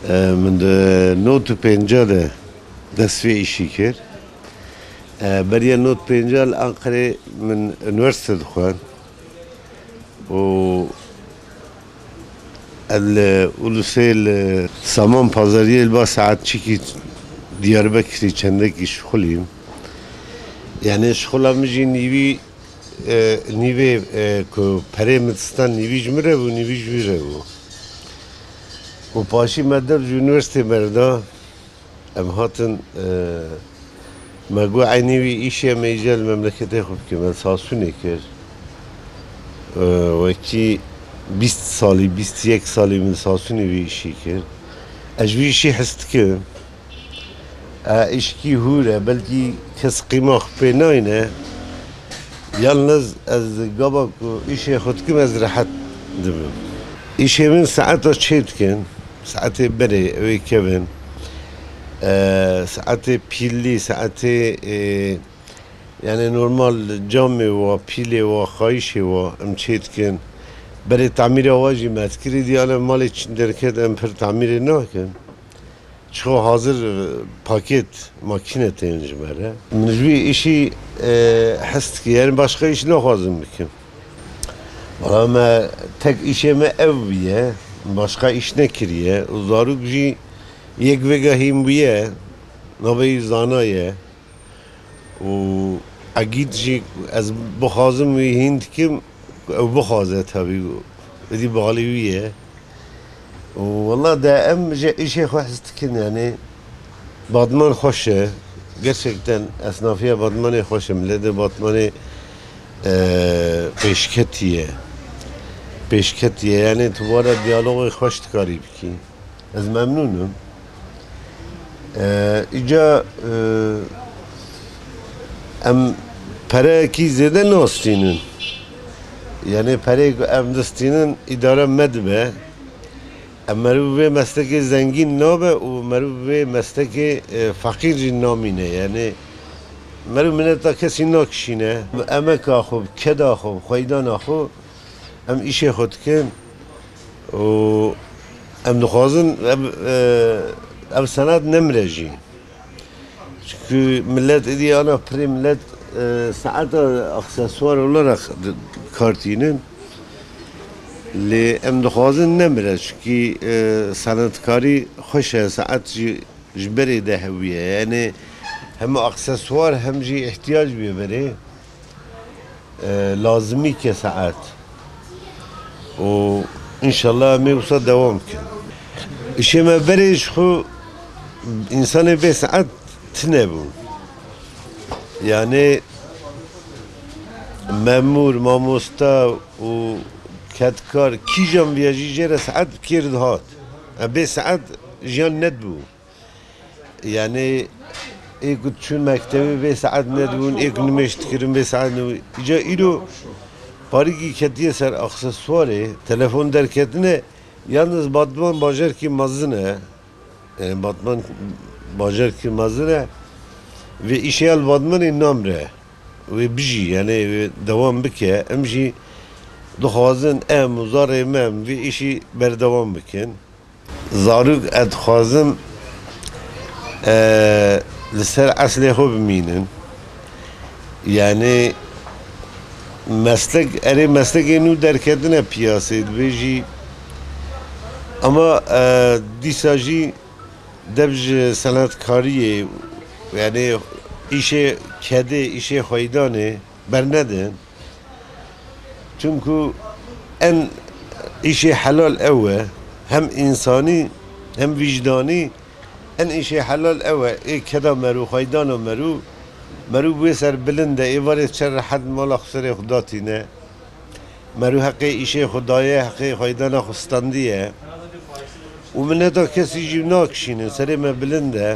من نوت پنجاله دستوی ایشی کرد. برای نوت پنجال آنقره من انورسیته دخوان و اولوسیل سامان پازاریه البا ساعت چیکی دیاربکری چنده کی شغلیم. یعنی شغلم میجی نیوی که پره مدستان نیویج مره و نیویج ویره و پاشی مدر یونیورسیتی مردا ام هاتن مگو عینیوی ایشی میجل مملکت خوب که من ساسونه کرد و کی 20 سالی 21 سالی من ساسونه وی ایشی کرد اجوی ایشی هست که ایشکی هوره بلکی کس قیمه خبه ناینه یالنز از گابا که ایشی خود کم از راحت دبم ایشی من ساعت چید کن ساعت بره اوی کبن ساعت پیلی ساعت یعنی نورمال جامع و پیلی و خایشی و ام چید کن برای تعمیر آواجی مذکری دیاله مال درکت ام پر تعمیر نکن چه حاضر پاکت ماکینه تینج بره منجوی ایشی هست که یعنی başka iş نخوازم بکن ولی ما تک ایشی ما اویه başka iş نکریه و زاروک جی یک وگاهیم بیه نوی زانایه و اگید جی از بخوازم وی هند کم او بخوازه تابی ودی بغالیویه والله دائم işe خواست کن yani badman خوشه gerçekten esnafiye badmanı خوشم لده badmanı peşketiye yani tuvara diyaloğu خوش تکاری بکی از ممنونم ایجا ام پره کی زده ناستینن yani پره ام دستینن اداره مدبه مرو به مسلک زنگین نابه و مرو به مسلک فقیر نامینه یعنی مرو منتا کسی ناکشینه امه که خوب کدا خوب خیدان خوب ام ایشه خود کن و ام نخوازن ام سند نمرجی çünkü millet idi ana prim millet saat aksesuar olarak kartinin لی ام دخوازن نمیره چکی صنعتکاری خوشه ساعت جبری دهویه یعنی هم اکسسوار هم جی احتیاج بیبره لازمی که ساعت و انشالله میوصل دوام کن اشی ما بریش خو انسان به ساعت تنبون یعنی مامور ماموستا و کدکار کی جام ویاجی جره ساعت کرد هات به ساعت جان ندبو یعنی ایک چون مکتبی به ساعت ندبون ایک نمیشت کردن به ساعت ندبون ایجا ایرو پاریگی کدیه سر اکسسواره تلفن درکتنه یالنز باتمان باجر کی مزنه yani باتمان باجر کی مزنه و ایشیال باتمان نامره و بجی یعنی دوام بکه امجی دخوازن ام و زاره مم و ایشی بردوام بکن زاروک ادخوازم لسر اصلی خوب بمینن یعنی مسلک نو درکدنه پیاسه دویجی اما دیساجی دبج صنعتکاریه یعنی ایشه کده ایشه خیدانه برندن çünkü en işi halal eve hem insani hem vicdani en işi halal eve keda meru haydan meru bu ser bilinde ivaret çer had mala xsere xudatine meru hakkı işi xudaya hakkı haydana xustandiye و من هذا كسي جيناكشين سري ما بلنده